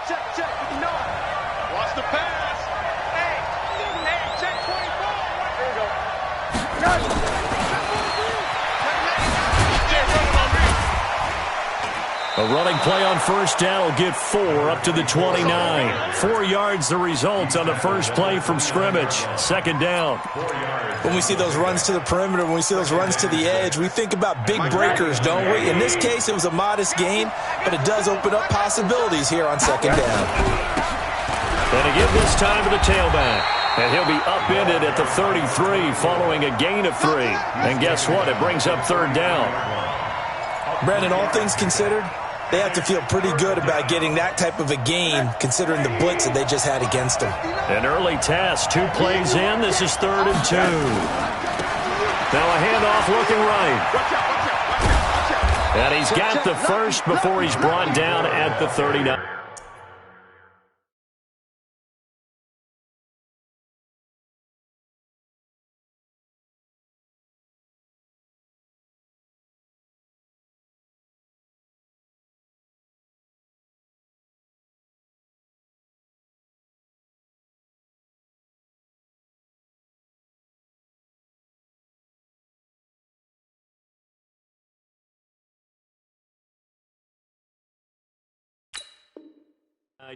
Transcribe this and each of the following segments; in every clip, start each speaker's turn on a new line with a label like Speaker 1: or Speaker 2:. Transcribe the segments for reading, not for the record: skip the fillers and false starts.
Speaker 1: Check, check, no. Watch the pass. Hey, check 24. There you go.
Speaker 2: A running play on first down will get 4 up to the 29. 4 yards the result on the first play from scrimmage. Second down.
Speaker 3: When we see those runs to the perimeter, when we see those runs to the edge, we think about big breakers, don't we? In this case, it was a modest gain, but it does open up possibilities here on second down.
Speaker 2: And again this time to the tailback. And he'll be upended at the 33 following a gain of 3. And guess what? It brings up third down.
Speaker 3: Brandon, all things considered, they have to feel pretty good about getting that type of a gain considering the blitz that they just had against them.
Speaker 2: An early task, 2 plays in. This is 3rd and 2. Now a handoff looking right. And he's got the first before he's brought down at the 39.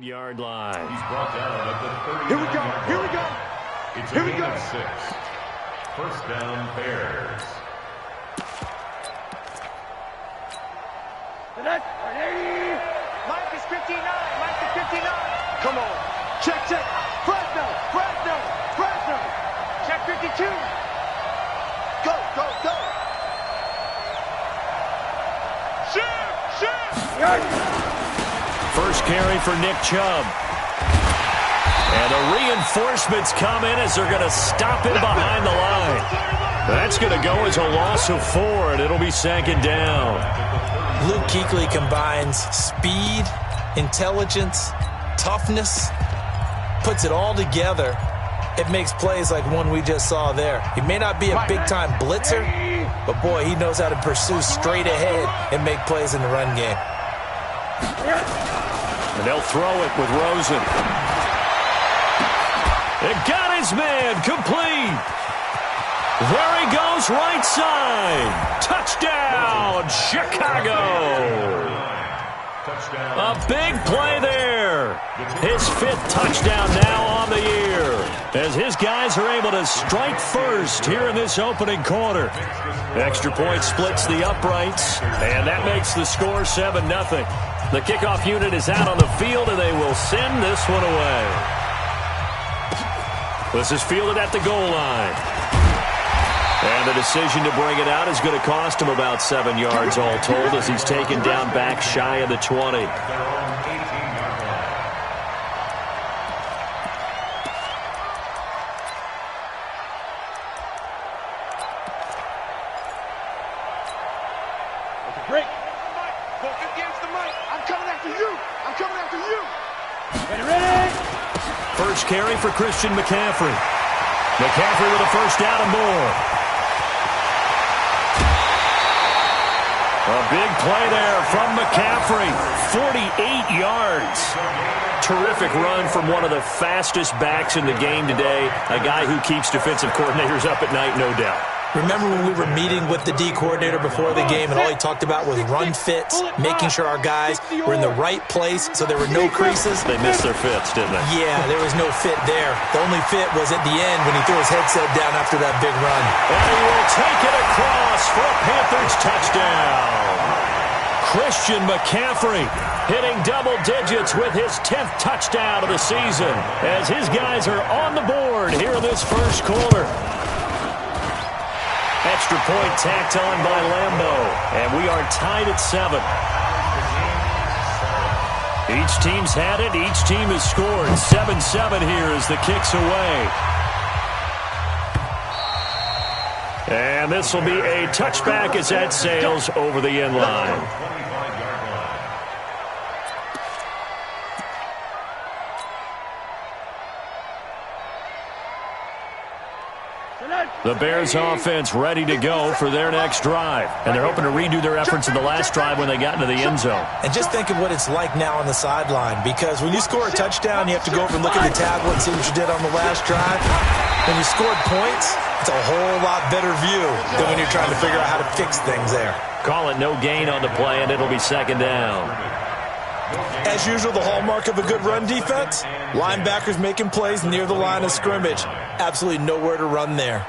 Speaker 2: Yard line.
Speaker 4: He's brought down at the 39.
Speaker 1: Here we go. Here we go.
Speaker 4: It's
Speaker 1: Here we
Speaker 4: a gain
Speaker 1: go.
Speaker 4: of 6. First down, Bears.
Speaker 1: Mike is 59. Mike is 59. Come on. Check, check. Fresno. Fresno. Fresno. Check 52. Go, go, go. Shoot, shoot.
Speaker 2: First carry for Nick Chubb. And the reinforcements come in as they're going to stop him behind the line. That's going to go as a loss of 4, and it'll be second down.
Speaker 3: Luke Kuechly combines speed, intelligence, toughness, puts it all together. It makes plays like one we just saw there. He may not be a big-time blitzer, but, boy, he knows how to pursue straight ahead and make plays in the run game.
Speaker 2: And they'll throw it with Rosen. It got his man complete. There he goes, right side. Touchdown, Chicago. A big play there. His 5th touchdown now on the year, as his guys are able to strike first here in this opening quarter. Extra point splits the uprights, and that makes the score 7-0. The kickoff unit is out on the field, and they will send this one away. This is fielded at the goal line. And the decision to bring it out is going to cost him about 7 yards all told, as he's taken down back shy of the 20.
Speaker 1: Break. Both against the mic. I'm coming after you. I'm coming after you. Ready, ready.
Speaker 2: First carry for Christian McCaffrey. McCaffrey with a first down and more. A big play there from McCaffrey. 48 yards. Terrific run from one of the fastest backs in the game today. A guy who keeps defensive coordinators up at night, no doubt.
Speaker 3: Remember when we were meeting with the D coordinator before the game and all he talked about was run fits, making sure our guys were in the right place so there were no creases?
Speaker 2: They missed their fits, didn't they?
Speaker 3: Yeah, there was no fit there. The only fit was at the end when he threw his headset down after that big run.
Speaker 2: And he will take it across for a Panthers touchdown. Christian McCaffrey hitting double digits with his 10th touchdown of the season, as his guys are on the board here in this first quarter. Extra point tacked on by Lambeau, and we are tied at 7. Each team's had it. Each team has scored. 7-7 here as the kick's away. And this will be a touchback as that sails over the end line. The Bears offense ready to go for their next drive. And they're hoping to redo their efforts in the last drive when they got into the end zone.
Speaker 3: And just think of what it's like now on the sideline, because when you score a touchdown, you have to go over and look at the tablet and see what you did on the last drive. When you scored points, it's a whole lot better view than when you're trying to figure out how to fix things there.
Speaker 2: Call it no gain on the play, and it'll be second down.
Speaker 3: As usual, the hallmark of a good run defense, linebackers making plays near the line of scrimmage. Absolutely nowhere to run there.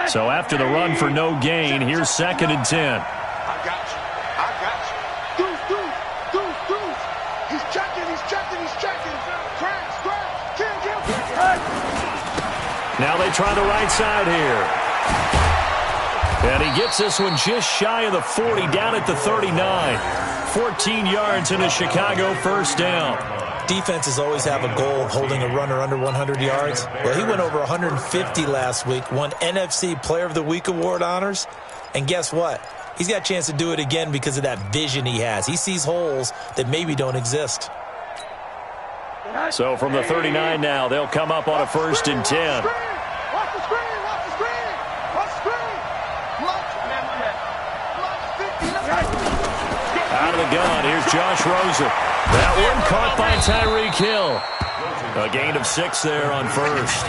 Speaker 2: So after the run for no gain, here's 2nd and 10.
Speaker 1: I got you. I got you. Deuce. He's checking. Crash. Can't get him.
Speaker 2: Now they try the right side here. And he gets this one just shy of the 40, down at the 39. 14 yards in a Chicago first down.
Speaker 3: Defenses always have a goal of holding a runner under 100 yards. Well, he went over 150 last week, won NFC Player of the Week award honors. And guess what? He's got a chance to do it again because of that vision he has. He sees holes that maybe don't exist.
Speaker 2: So from the 39 now, they'll come up on a 1st and 10.
Speaker 1: Watch the screen.
Speaker 2: Out of the gun, here's Josh Rosen. That one caught by Tyreek Hill. A gain of 6 there on first.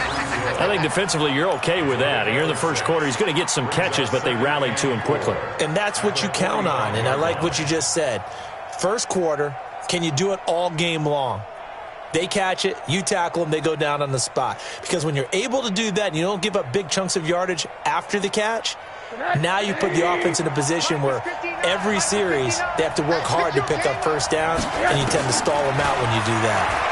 Speaker 2: I think defensively you're okay with that. Here in the first quarter, he's going to get some catches, but they rallied to him quickly.
Speaker 3: And that's what you count on, and I like what you just said. First quarter, can you do it all game long? They catch it, you tackle them, they go down on the spot. Because when you're able to do that and you don't give up big chunks of yardage after the catch, now you put the offense in a position where every series they have to work hard to pick up first downs, and you tend to stall them out when you do that.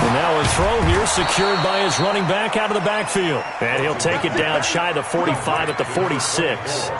Speaker 2: And now a throw here secured by his running back out of the backfield. And he'll take it down shy of the 45 at the 46.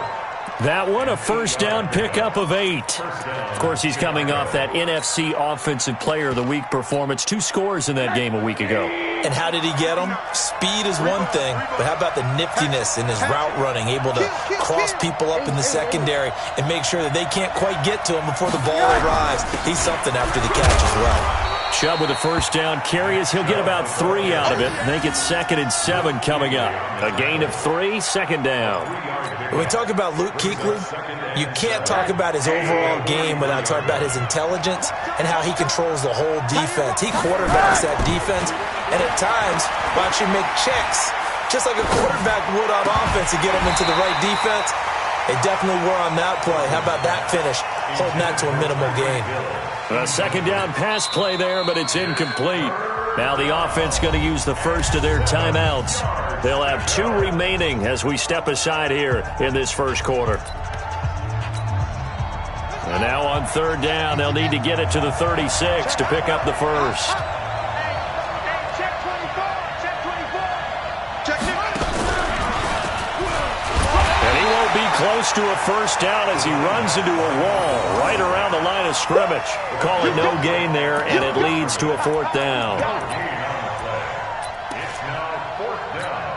Speaker 2: That one, a first down pickup of 8. Of course, he's coming off that NFC Offensive Player of the Week performance. 2 scores in that game a week ago.
Speaker 3: And how did he get them? Speed is one thing, but how about the niftiness in his route running, able to cross people up in the secondary and make sure that they can't quite get to him before the ball arrives. He's something after the catch as well.
Speaker 2: Chubb with a first down carry as he'll get about 3 out of it. Make it 2nd and 7 coming up. A gain of 3, 2nd down.
Speaker 3: When we talk about Luke Kuechly, you can't talk about his overall game without talking about his intelligence and how he controls the whole defense. He quarterbacks that defense, and at times, watch him make checks, just like a quarterback would on offense to get him into the right defense. They definitely were on that play. How about that finish? Holding that to a minimal gain.
Speaker 2: A 2nd down pass play there, but it's incomplete. Now the offense going to use the first of their timeouts. They'll have 2 remaining as we step aside here in this first quarter. And now on 3rd down, they'll need to get it to the 36 to pick up the first.
Speaker 1: Check 24.
Speaker 2: And he won't be close to a first down as he runs into a wall right around the line of scrimmage. Call it no gain there, and it leads to a 4th down.
Speaker 4: It's now 4th down.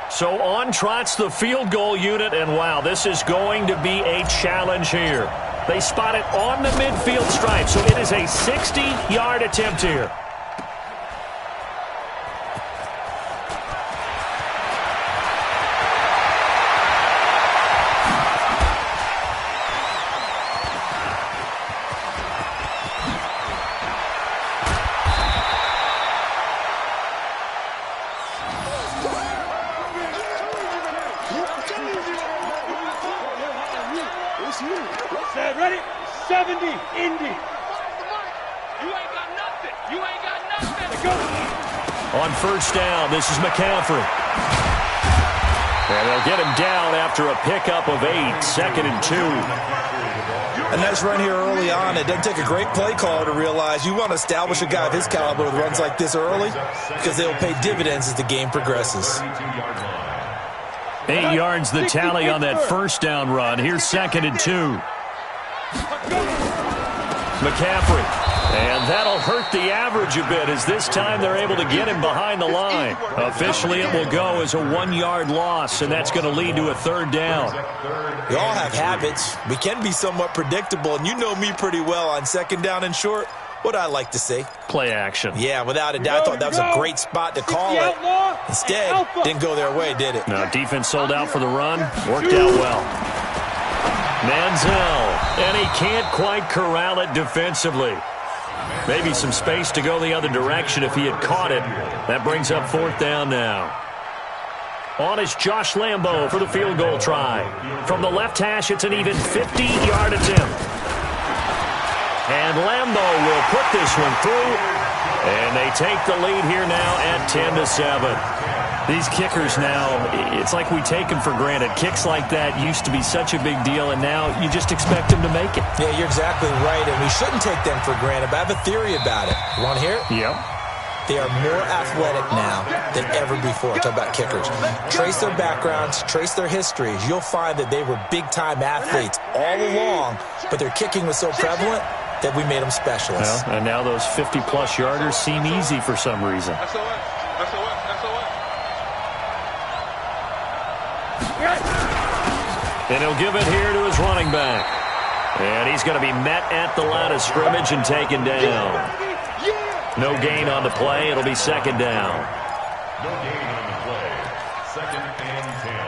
Speaker 2: So on trots the field goal unit, and wow, this is going to be a challenge here. They spot it on the midfield stripe, so it is a 60-yard attempt here.
Speaker 1: Ready? 70, Indy.
Speaker 5: You ain't got nothing. You ain't got nothing.
Speaker 1: Go.
Speaker 2: On first down, this is McCaffrey. And they'll get him down after a pickup of 8, 2nd and 2.
Speaker 3: A nice run here early on. It doesn't take a great play caller to realize you want to establish a guy of his caliber with runs like this early because they'll pay dividends as the game progresses.
Speaker 2: 8 yards the tally on that first down run. Here's 2nd and 2. McCaffrey And that'll hurt the average a bit, as this time they're able to get him behind the line. Officially, it will go as a 1-yard loss, and that's going to lead to a 3rd down.
Speaker 3: We all have habits. We can be somewhat predictable, and you know me pretty well on 2nd down and short. What I like to see.
Speaker 2: Play action.
Speaker 3: Yeah, without a doubt, I thought that was a great spot to call it. Instead, didn't go their way, did it?
Speaker 2: Now, defense sold out for the run. Worked out well. Manziel, and he can't quite corral it defensively. Maybe some space to go the other direction if he had caught it. That brings up 4th down now. On is Josh Lambo for the field goal try. From the left hash, it's an even 50-yard attempt. And Lambo will put this one through. And they take the lead here now at 10-7. These kickers now, it's like we take them for granted. Kicks like that used to be such a big deal, and now you just expect them to make it.
Speaker 3: Yeah, you're exactly right, and we shouldn't take them for granted, but I have a theory about it. You want to hear it?
Speaker 2: Yep.
Speaker 3: They are more athletic now than ever before. Talk about kickers. Trace their backgrounds, trace their histories. You'll find that they were big-time athletes all along, but their kicking was so prevalent that we made them specialists.
Speaker 2: Well, and now those 50-plus yarders seem easy for some reason. And he'll give it here to his running back. And he's going to be met at the line of scrimmage and taken down. No gain on the play. It'll be 2nd down.
Speaker 4: No gain on the play. 2nd and 10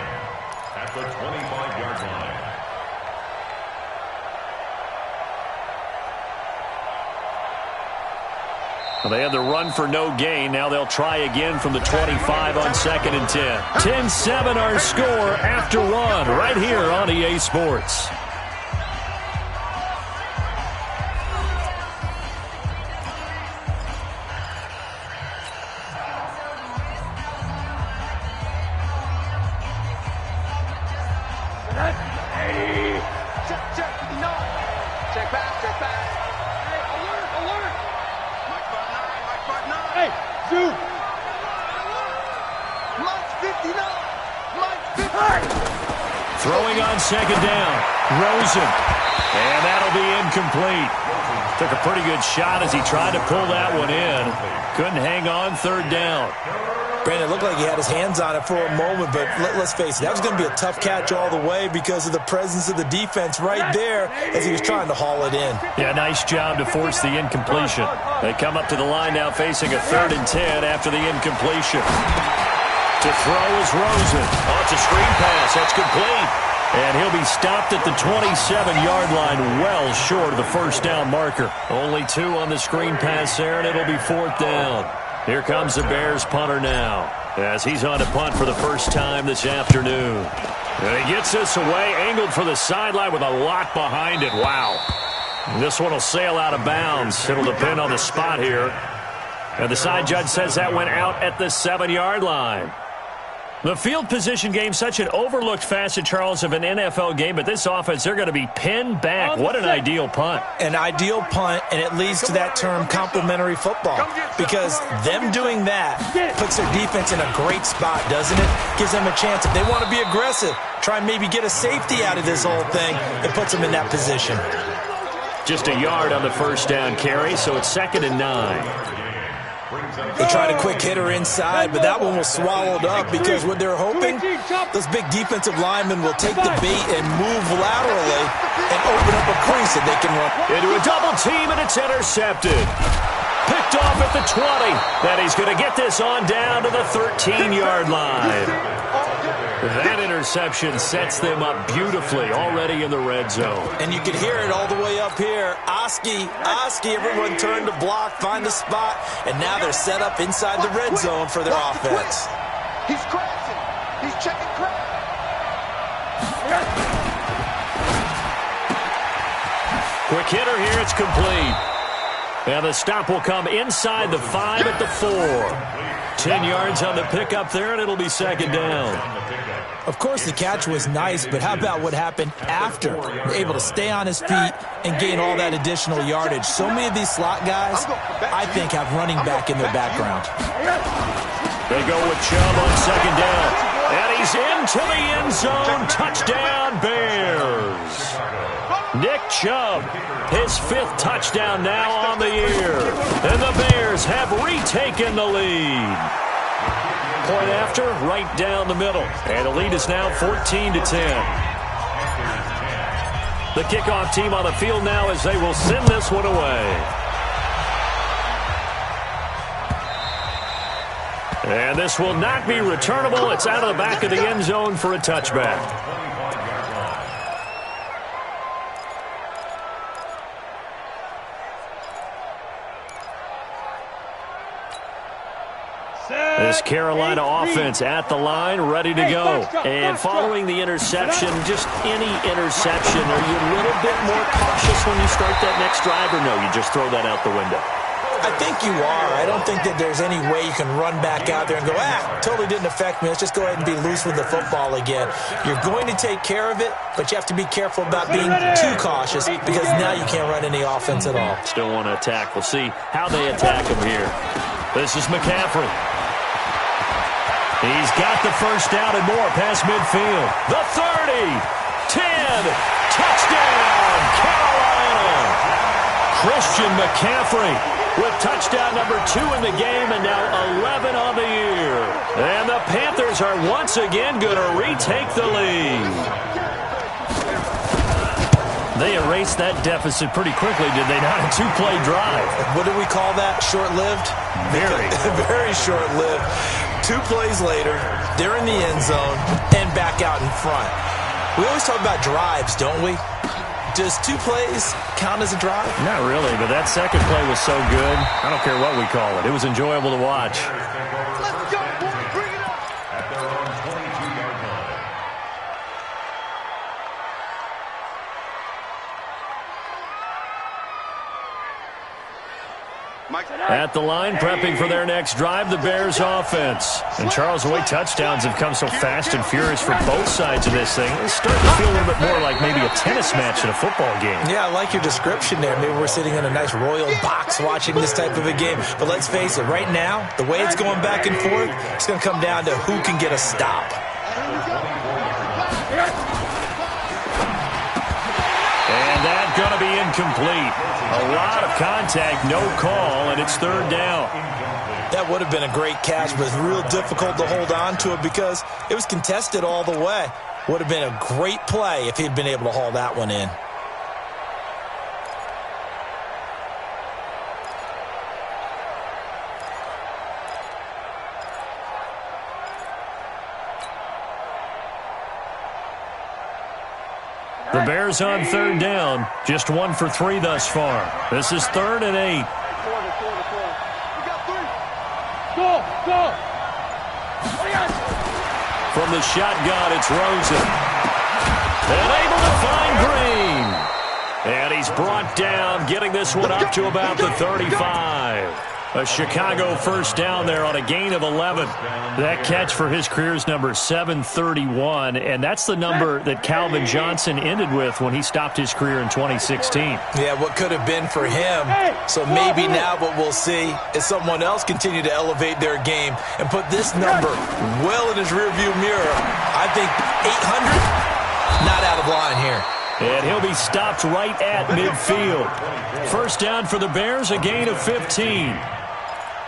Speaker 4: at the 25-yard line.
Speaker 2: Well, they had the run for no gain. Now they'll try again from the 25 on 2nd and 10. 10-7 our score after 1 right here on EA Sports.
Speaker 1: Check back. Hey, alert. Mike 59. Hey, Zoo. Mike's 59. Mike's 59.
Speaker 2: Throwing on 2nd down. Rosen. And that'll be incomplete. Took a pretty good shot as he tried to pull that one in. Couldn't hang on 3rd down.
Speaker 3: Brandon, it looked like he had his hands on it for a moment, but let's face it, that was going to be a tough catch all the way because of the presence of the defense right there as he was trying to haul it in.
Speaker 2: Yeah, nice job to force the incompletion. They come up to the line now facing a 3rd and 10 after the incompletion. To throw is Rosen. Oh, it's a screen pass. That's complete. And he'll be stopped at the 27-yard line, well short of the 1st down marker. Only 2 on the screen pass there, and it'll be 4th down. Here comes the Bears punter now as he's on to punt for the first time this afternoon. And he gets this away, angled for the sideline with a lot behind it. Wow. This one will sail out of bounds. It'll depend on the spot here. And the side judge says that went out at the 7-yard line. The field position game, such an overlooked facet, Charles, of an NFL game, but this offense, they're going to be pinned back. What an ideal punt.
Speaker 3: An ideal punt, and it leads to that term complementary football, because them doing that puts their defense in a great spot, doesn't it? Gives them a chance. If they want to be aggressive, try and maybe get a safety out of this whole thing, it puts them in that position.
Speaker 2: Just a yard on the 1st down carry, so it's 2nd and 9.
Speaker 3: They tried a quick hitter inside, but that one was swallowed up because what they're hoping, those big defensive linemen will take the bait and move laterally and open up a crease that they can run.
Speaker 2: Into a double team, and it's intercepted. Picked off at the 20. That he's going to get this on down to the 13-yard line. That interception sets them up beautifully already in the red zone.
Speaker 3: And you can hear it all the way up here. Oski, everyone turned to block, find a spot, and now they're set up inside the red zone for their offense.
Speaker 1: He's crashing. He's checking crash.
Speaker 2: Quick hitter here, it's complete. And the stop will come inside the 5 at the 4. 10 yards on the pickup there, and it'll be 2nd down.
Speaker 3: Of course, the catch was nice, but how about what happened after? Able to stay on his feet and gain all that additional yardage. So many of these slot guys, I think, have running back in their background.
Speaker 2: They go with Chubb on 2nd down. And he's into the end zone. Touchdown, Bears. Nick Chubb, his 5th touchdown now on the year. And the Bears have retaken the lead. Point after, right down the middle. And the lead is now 14-10. The kickoff team on the field now as they will send this one away. And this will not be returnable. It's out of the back of the end zone for a touchback. This Carolina offense at the line, ready to go. And following the interception, just any interception, are you a little bit more cautious when you start that next drive, or no, you just throw that out the window?
Speaker 3: I think you are. I don't think that there's any way you can run back out there and go, totally didn't affect me. Let's just go ahead and be loose with the football again. You're going to take care of it, but you have to be careful about being too cautious because now you can't run any offense at all.
Speaker 2: Still want to attack. We'll see how they attack him here. This is McCaffrey. He's got the first down and more past midfield. The 30, 10, touchdown, Carolina. Christian McCaffrey with touchdown number 2 in the game and now 11 on the year. And the Panthers are once again going to retake the lead. They erased that deficit pretty quickly, did they not? A 2-play drive.
Speaker 3: What do we call that? Short-lived?
Speaker 2: Very.
Speaker 3: Very short-lived. 2 plays later, they're in the end zone and back out in front. We always talk about drives, don't we? Does 2 plays count as a drive?
Speaker 2: Not really, but that second play was so good. I don't care what we call it. It was enjoyable to watch.
Speaker 1: Let's go, boy. Bring it up.
Speaker 4: At their own 22-yard line.
Speaker 2: At the line, prepping for their next drive, the Bears offense. And Charles, the way touchdowns have come so fast and furious for both sides of this thing, it's starting to feel a little bit more like maybe a tennis match in a football game.
Speaker 3: Yeah, I like your description there. Maybe we're sitting in a nice royal box watching this type of a game. But let's face it, right now, the way it's going back and forth, it's going to come down to who can get a stop.
Speaker 2: And that's going to be incomplete. A lot of contact, no call, and it's 3rd down.
Speaker 3: That would have been a great catch, but it's real difficult to hold on to it because it was contested all the way. Would have been a great play if he'd been able to haul that one in.
Speaker 2: The Bears on 3rd down. Just 1 for 3 thus far. This is 3rd and 8.
Speaker 1: We got 3. Go.
Speaker 2: From the shotgun, it's Rosen. And able to find Green. And he's brought down, getting this one up to about the 35. A Chicago first down there on a gain of 11. That catch for his career's number 731, and that's the number that Calvin Johnson ended with when he stopped his career in 2016.
Speaker 3: Yeah, what could have been for him. So maybe now what we'll see is someone else continue to elevate their game and put this number well in his rearview mirror. I think 800, not out of line here.
Speaker 2: And he'll be stopped right at midfield. First down for the Bears, a gain of 15.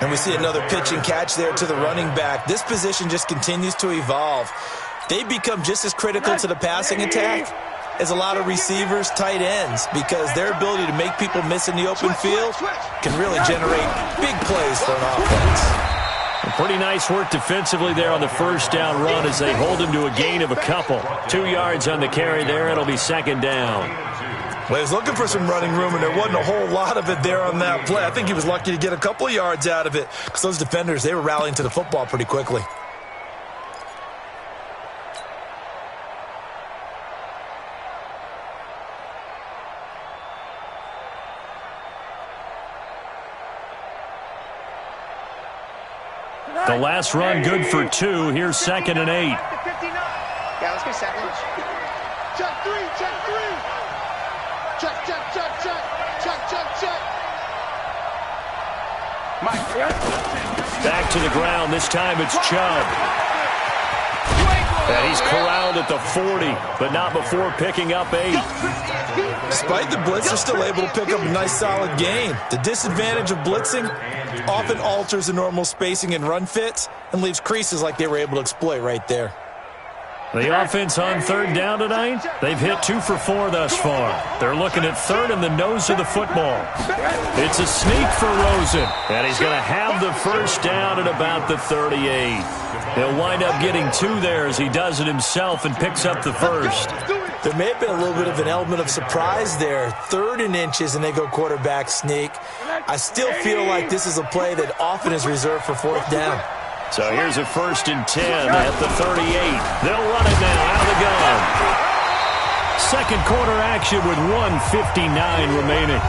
Speaker 3: And we see another pitch and catch there to the running back. This position just continues to evolve. They become just as critical to the passing attack as a lot of receivers, tight ends, because their ability to make people miss in the open field can really generate big plays for an offense.
Speaker 2: Pretty nice work defensively there on the first down run as they hold him to a gain of a couple. 2 yards on the carry there. It'll be 2nd down.
Speaker 3: Well, he was looking for some running room, and there wasn't a whole lot of it there on that play. I think he was lucky to get a couple of yards out of it because those defenders, they were rallying to the football pretty quickly.
Speaker 2: The last run good for 2. Here's 2nd and 8.
Speaker 1: Yeah, let's get second. Check 3. Check. Mike.
Speaker 2: Back to the ground. This time it's Chubb. And he's corralled at the 40, but not before picking up 8.
Speaker 3: Despite the blitz, they're still able to pick up a nice solid gain. The disadvantage of blitzing often alters the normal spacing and run fits and leaves creases like they were able to exploit right there.
Speaker 2: The offense on third down tonight, they've hit 2 for 4 thus far. They're looking at third in the nose of the football. It's a sneak for Rosen, and he's going to have the first down at about the 38. He'll wind up getting 2 there as he does it himself and picks up the first.
Speaker 3: There may have been a little bit of an element of surprise there. 3rd and inches, and they go quarterback sneak. I still feel like this is a play that often is reserved for 4th down.
Speaker 2: So here's a 1st and 10 at the 38. They'll run it now out of the gun. Second quarter action with 1:59 remaining.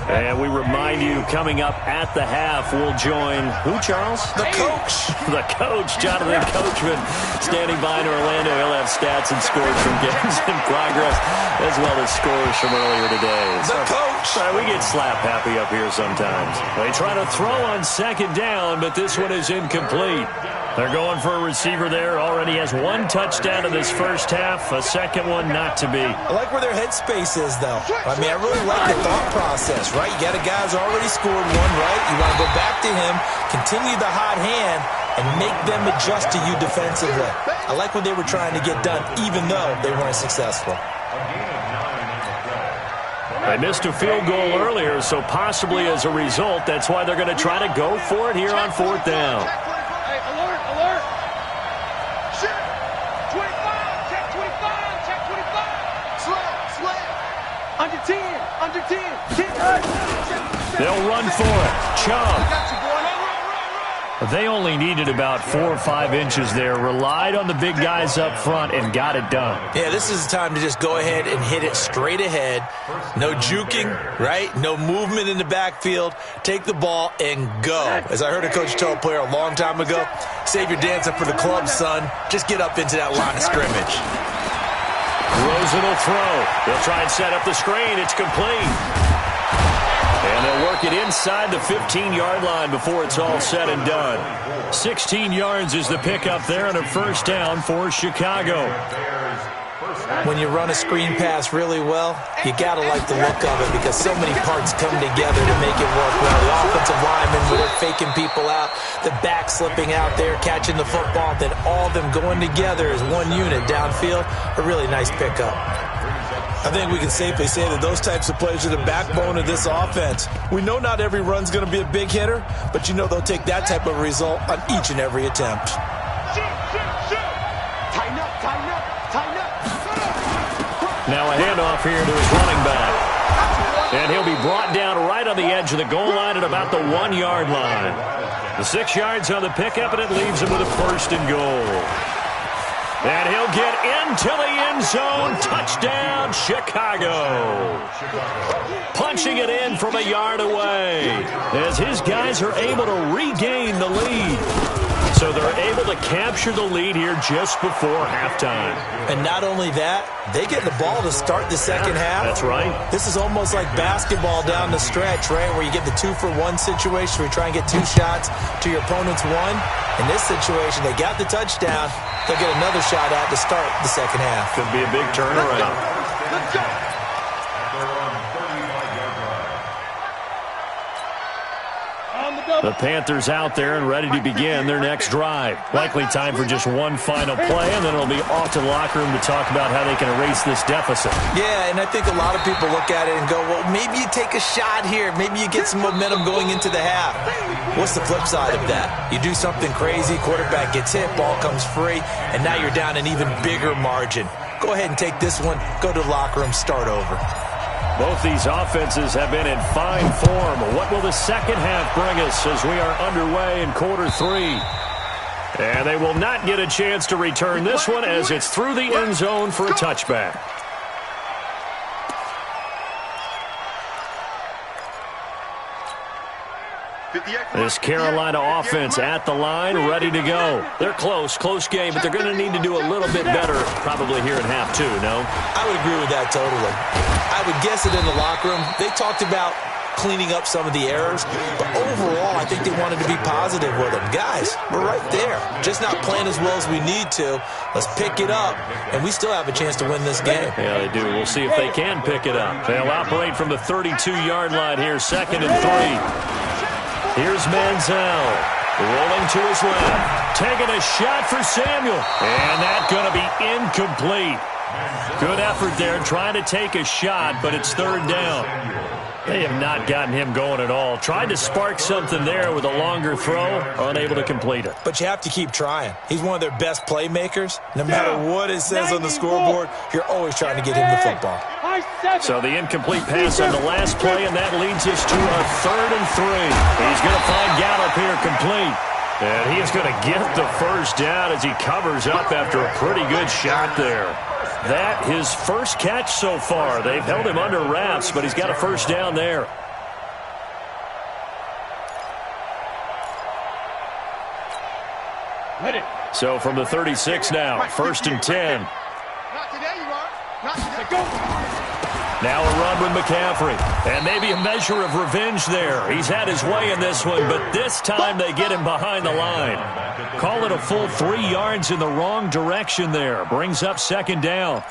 Speaker 2: And we remind you, coming up at the half, we'll join who, Charles?
Speaker 3: The coach.
Speaker 2: The coach, Jonathan Coachman, standing by in Orlando. He'll have stats and scores from games in progress, as well as scores from earlier today.
Speaker 3: The coach.
Speaker 2: We get slap happy up here sometimes. They try to throw on second down, but this one is incomplete. They're going for a receiver there. Already has 1 touchdown in this first half. A second one not to be.
Speaker 3: I like where their headspace is, though. I mean, I really like the thought process, right? You got a guy who's already scored 1, right? You want to go back to him, continue the hot hand, and make them adjust to you defensively. I like what they were trying to get done, even though they weren't successful.
Speaker 2: They missed a field goal earlier, so possibly as a result, that's why they're going to try to go for it here on 4th down.
Speaker 5: Hey, alert, alert. Check 25, check 25, check 25.
Speaker 1: Slow. Under 10, under 10.
Speaker 2: They'll run for it. Chubb. They only needed about 4 or 5 inches there. Relied on the big guys up front and got it done.
Speaker 3: Yeah, this is the time to just go ahead and hit it straight ahead. No juking, right? No movement in the backfield. Take the ball and go. As I heard a coach tell a player a long time ago, save your dancing for the club, son. Just get up into that line of scrimmage.
Speaker 2: Rosen will throw. They'll try and set up the screen. It's complete. And they'll work it inside the 15-yard line before it's all said and done. 16 yards is the pickup there and a first down for Chicago.
Speaker 3: When you run a screen pass really well, you got to like the look of it because so many parts come together to make it work well. The offensive linemen, where they're faking people out, the back slipping out there, catching the football, then all of them going together as one unit downfield. A really nice pickup. I think we can safely say that those types of plays are the backbone of this offense. We know not every run's going to be a big hitter, but you know they'll take that type of result on each and every attempt.
Speaker 1: Tighten up, tighten up, tighten up.
Speaker 2: Now a handoff here to his running back. And he'll be brought down right on the edge of the goal line at about the 1-yard line. The 6 yards on the pickup, and it leaves him with a first and goal. And he'll get into the end zone. Touchdown, Chicago. Punching it in from a yard away as his guys are able to regain the lead. So they're able to capture the lead here just before halftime.
Speaker 3: And not only that, they get the ball to start the second half.
Speaker 2: That's right.
Speaker 3: This is almost like basketball down the stretch, right, where you get the 2-for-1 situation where you try and get 2 shots to your opponent's 1. In this situation, they got the touchdown. They'll get another shot at to start the second half.
Speaker 2: Could be a big turnaround.
Speaker 1: Let's go.
Speaker 2: The Panthers out there and ready to begin their next drive. Likely time for just one final play, and then it'll be off to the locker room to talk about how they can erase this deficit.
Speaker 3: Yeah, and I think a lot of people look at it and go, well, maybe you take a shot here. Maybe you get some momentum going into the half. What's the flip side of that? You do something crazy, quarterback gets hit, ball comes free, and now you're down an even bigger margin. Go ahead and take this one, go to the locker room, start over.
Speaker 2: Both these offenses have been in fine form. What will the second half bring us as we are underway in quarter 3? And they will not get a chance to return this one as it's through the end zone for a touchback. This Carolina offense at the line, ready to go. They're close game, but they're going to need to do a little bit better probably here in half two, no?
Speaker 3: I would agree with that totally. I would guess it in the locker room. They talked about cleaning up some of the errors, but overall, I think they wanted to be positive with them. Guys, we're right there. Just not playing as well as we need to. Let's pick it up, and we still have a chance to win this game.
Speaker 2: Yeah, they do. We'll see if they can pick it up. They'll operate from the 32-yard line here, 2nd and 3. Here's Manziel, rolling to his left, taking a shot for Samuel, and that's going to be incomplete. Good effort there, trying to take a shot, but it's 3rd down. They have not gotten him going at all. Tried to spark something there with a longer throw, unable to complete it.
Speaker 3: But you have to keep trying. He's one of their best playmakers. No matter what it says on the scoreboard, you're always trying to get him the football.
Speaker 2: So the incomplete pass on the last play, and that leads us to a 3rd and 3. He's going to find Gallup here complete. And he is going to get the first down as he covers up after a pretty good shot there. That his first catch so far. They've held him under wraps, but he's got a first down there. So from the 36 now, 1st and 10.
Speaker 1: Not today, you are. Not today. Go.
Speaker 2: Now a run with McCaffrey. And maybe a measure of revenge there. He's had his way in this one, but this time they get him behind the line. Call it a full 3 yards in the wrong direction there. Brings up 2nd down.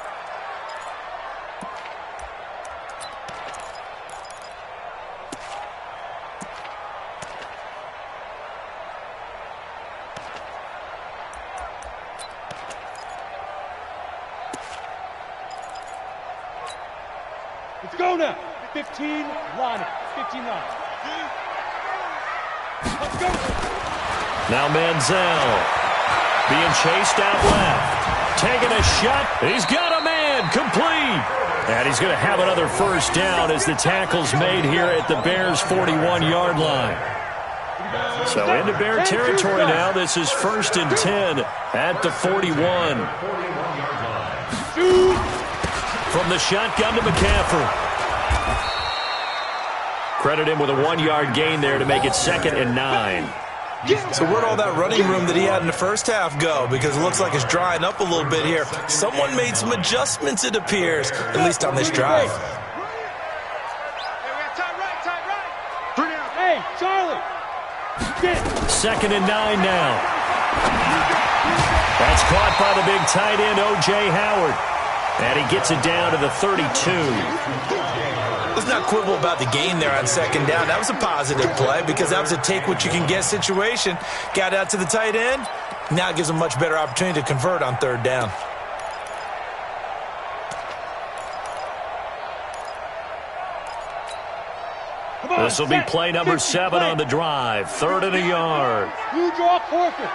Speaker 5: Let's go now. 15, line it. 15 line. Let's go.
Speaker 2: Now Manziel being chased out left. Taking a shot. He's got a man. Complete. And he's going to have another first down as the tackle's made here at the Bears' 41-yard line. So into Bear territory now. This is 1st and 10 at the 41. From the shotgun to McCaffrey. Credit him with a 1-yard gain there to make it 2nd and 9.
Speaker 3: So where'd all that running room that he had in the first half go? Because it looks like it's drying up a little bit here. Someone made some adjustments, it appears, at least on this drive.
Speaker 5: Hey, Charlie.
Speaker 2: 2nd and 9 now. That's caught by the big tight end, O.J. Howard. And he gets it down to the 32.
Speaker 3: Let's not quibble about the gain there on 2nd down. That was a positive play because that was a take-what-you-can-get situation. Got out to the tight end. Now it gives him a much better opportunity to convert on 3rd down.
Speaker 2: This will be play number 7 on the drive. 3rd and a yard.
Speaker 5: You draw forfeit.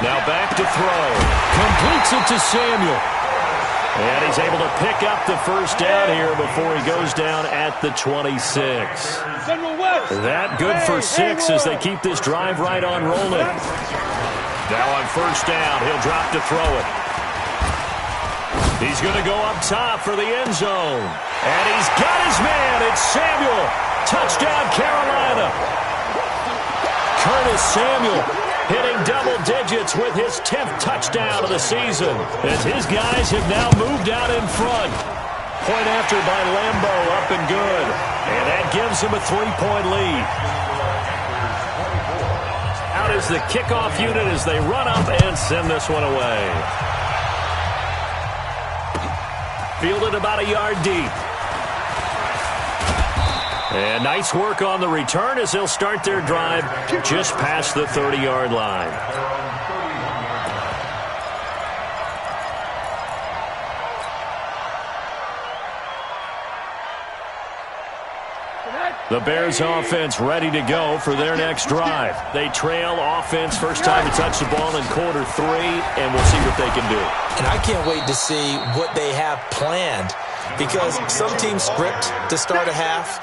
Speaker 2: Now back to throw. Completes it to Samuel. And he's able to pick up the first down here before he goes down at the 26. That good for 6 as they keep this drive right on rolling. Now on 1st down, he'll drop to throw it. He's going to go up top for the end zone. And he's got his man. It's Samuel. Touchdown, Carolina. Curtis Samuel hitting double digits with his 10th touchdown of the season as his guys have now moved out in front. Point after by Lambo, up and good. And that gives him a 3-point lead. Out is the kickoff unit as they run up and send this one away. Fielded about a yard deep. And nice work on the return as they'll start their drive just past the 30-yard line. The Bears offense ready to go for their next drive. They trail offense first time to touch the ball in quarter 3, and we'll see what they can do.
Speaker 3: And I can't wait to see what they have planned because some teams script to start a half.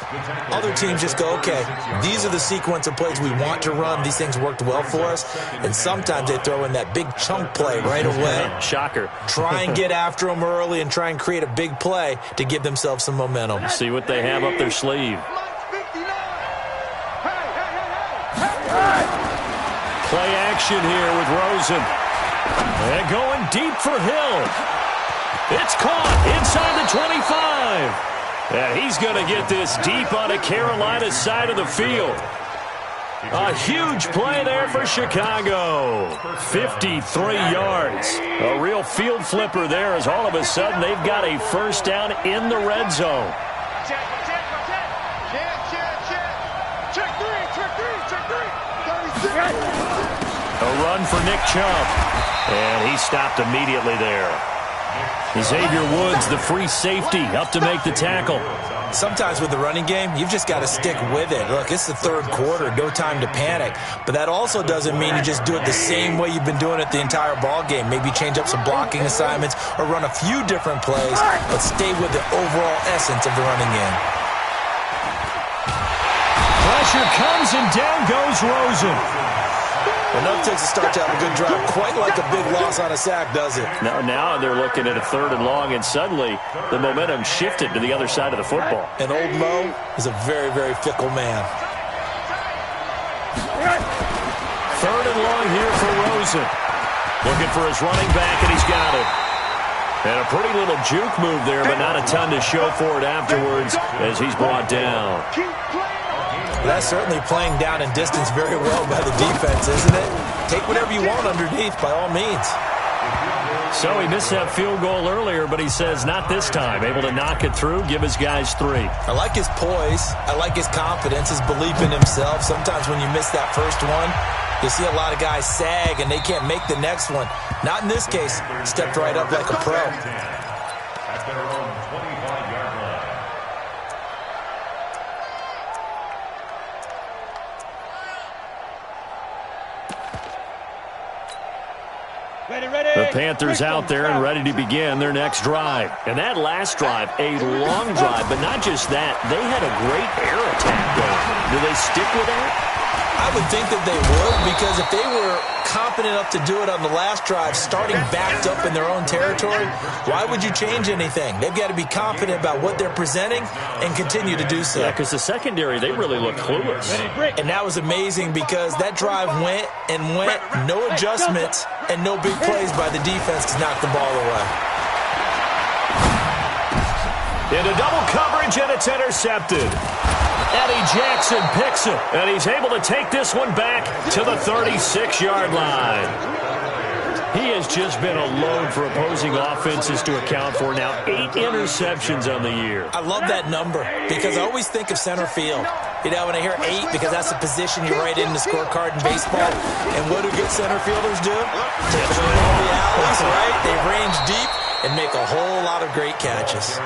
Speaker 3: Other teams just go, okay, these are the sequence of plays we want to run. These things worked well for us. And sometimes they throw in that big chunk play right away.
Speaker 2: Shocker.
Speaker 3: Try and get after them early and try and create a big play to give themselves some momentum.
Speaker 2: See what they have up their sleeve. Play action here with Rosen. And going deep for Hill. It's caught inside the 25. And he's going to get this deep on the Carolina side of the field. A huge play there for Chicago. 53 yards. A real field flipper there as all of a sudden they've got a first down in the red zone. A run for Nick Chubb. And he stopped immediately there. Xavier Woods, the free safety, up to make the tackle.
Speaker 3: Sometimes with the running game, you've just got to stick with it. Look, it's the third quarter, no time to panic. But that also doesn't mean you just do it the same way you've been doing it the entire ball game. Maybe change up some blocking assignments or run a few different plays, but stay with the overall essence of the running game.
Speaker 2: Pressure comes and down goes Rosen.
Speaker 3: Enough takes a start to have a good drive. Quite like a big loss on a sack, does it?
Speaker 2: Now they're looking at a 3rd and long, and suddenly the momentum shifted to the other side of the football.
Speaker 3: And old Mo is a very, very fickle man.
Speaker 2: 3rd and long here for Rosen. Looking for his running back, and he's got it. And a pretty little juke move there, but not a ton to show for it afterwards as he's brought down.
Speaker 3: That's certainly playing down in distance very well by the defense, isn't it? Take whatever you want underneath, by all means.
Speaker 2: So he missed that field goal earlier, but he says not this time. Able to knock it through, give his guys 3.
Speaker 3: I like his poise. I like his confidence, his belief in himself. Sometimes when you miss that first one, you see a lot of guys sag and they can't make the next one. Not in this case. Stepped right up like a pro.
Speaker 4: At their own 25-yard line.
Speaker 2: The Panthers out there and ready to begin their next drive. And that last drive, a long drive, but not just that. They had a great air attack going. Do they stick with that?
Speaker 3: I would think that they would, because if they were confident enough to do it on the last drive, starting backed up in their own territory, why would you change anything? They've got to be confident about what they're presenting and continue to do so.
Speaker 2: Yeah, because the secondary, they really looked clueless.
Speaker 3: And that was amazing because that drive went and went, no adjustments and no big plays by the defense to knock the ball away.
Speaker 2: Into double coverage, and it's intercepted. Eddie Jackson picks it, and he's able to take this one back to the 36-yard line. He has just been a load for opposing offenses to account for now. 8 interceptions on the year.
Speaker 3: I love that number because I always think of center field. You know, when I hear 8, because that's the position you write in the scorecard in baseball. And what do good center fielders do? Take it in all the alleys, right? They range deep and make a whole lot of great catches.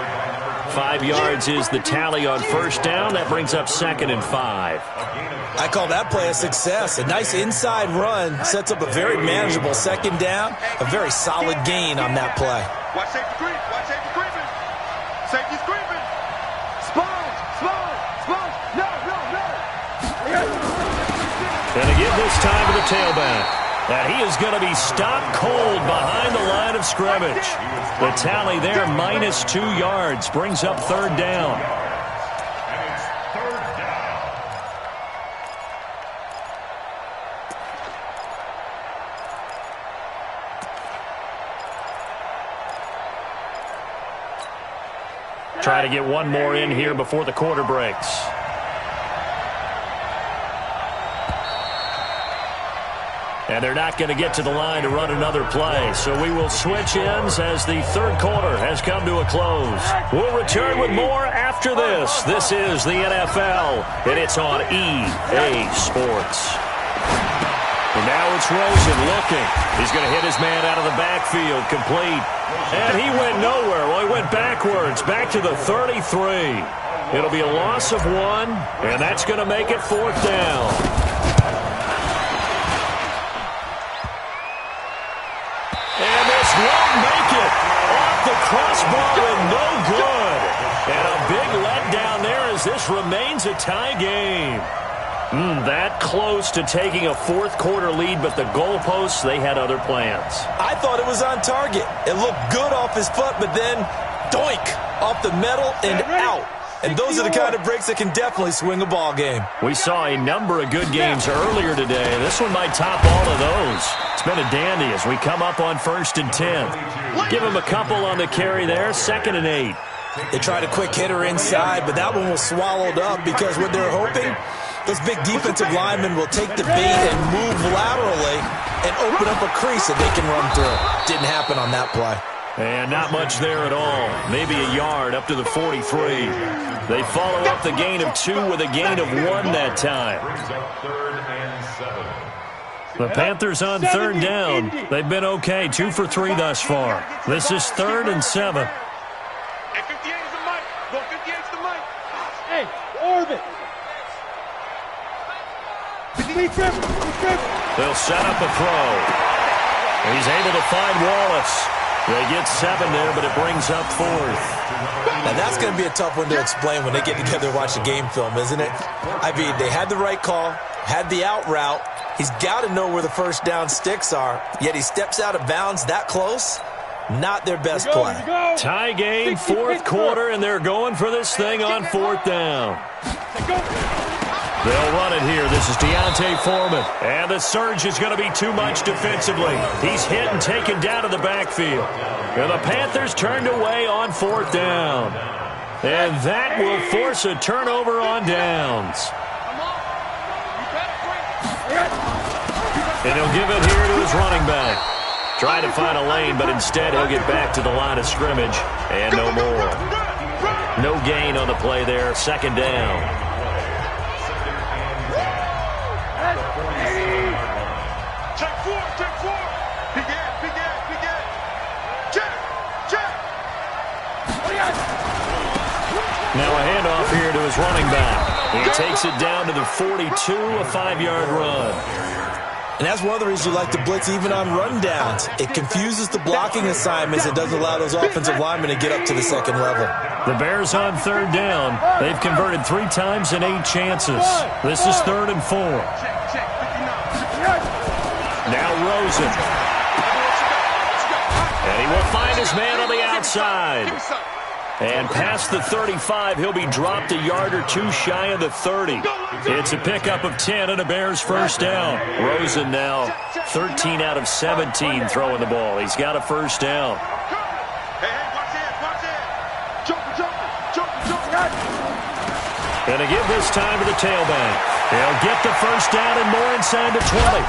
Speaker 2: 5 yards is the tally on first down. That brings up 2nd and 5.
Speaker 3: I call that play a success. A nice inside run sets up a very manageable 2nd down. A very solid gain on that play.
Speaker 1: Watch safety creep. Watch safety creeping. Safety's creeping. Sponge. No.
Speaker 2: And again this time to the tailback. And he is going to be stopped cold behind the line of scrimmage. The tally there, minus 2 yards, brings up 3rd down.
Speaker 4: And it's 3rd down.
Speaker 2: Try to get one more in here before the quarter breaks. And they're not going to get to the line to run another play. So we will switch ends as the 3rd quarter has come to a close. We'll return with more after this. This is the NFL, and it's on EA Sports. And now it's Rosen looking. He's going to hit his man out of the backfield, complete. And he went nowhere. Well, he went backwards, back to the 33. It'll be a loss of 1, and that's going to make it 4th down. Won't make it off the crossbar and no good. This remains a tie game. That close to taking a fourth-quarter lead, but the goalposts, they had other plans.
Speaker 3: I thought it was on target. It looked good off his foot, but then, doink, off the metal and out. And those are the kind of breaks that can definitely swing a ball game.
Speaker 2: We saw a number of good games earlier today. This one might top all of those. It's been a dandy as we come up on 1st and 10. Give him a couple on the carry there, 2nd and 8.
Speaker 3: They tried a quick hitter inside, but that one was swallowed up because what they're hoping, those big defensive linemen will take the bait and move laterally and open up a crease that they can run through. Didn't happen on that play.
Speaker 2: And not much there at all. Maybe a yard up to the 43. They follow up the gain of 2 with a gain of 1 that time. The Panthers on 3rd down. They've been okay, 2 for 3 thus far. This is 3rd and 7.
Speaker 1: Hey, 58 is the mic. No, 58 is the mic. Hey, orbit.
Speaker 2: They'll set up a throw. He's able to find Wallace. They get 7 there, but it brings up 4th.
Speaker 3: Now, that's going to be a tough one to explain when they get together and watch the game film, isn't it? I mean, they had the right call, had the out route. He's got to know where the first down sticks are, yet he steps out of bounds that close. Not their best play.
Speaker 2: Tie game, 4th quarter, and they're going for this thing on 4th down. They'll run it here. This is Deontay Foreman. And the surge is going to be too much defensively. He's hit and taken down to the backfield. And the Panthers turned away on 4th down. And that will force a turnover on downs. And he'll give it here to his running back. Trying to find a lane, but instead he'll get back to the line of scrimmage. And no more. No gain on the play there. 2nd down. Now a handoff here to his running back. He takes it down to the 42, a 5-yard run.
Speaker 3: And that's one of the reasons you like to blitz even on rundowns. It confuses the blocking assignments and doesn't allow those offensive linemen to get up to the 2nd level.
Speaker 2: The Bears on 3rd down. They've converted 3 times in 8 chances. This is 3rd and 4. Now Rosen. And he will find his man on the outside. And past the 35, he'll be dropped a yard or 2 shy of the 30. It's a pickup of 10 and a Bears first down. Rosen now 13 out of 17 throwing the ball. He's got a first down. And to give this time to the tailback. He'll get the first down and more inside the 20.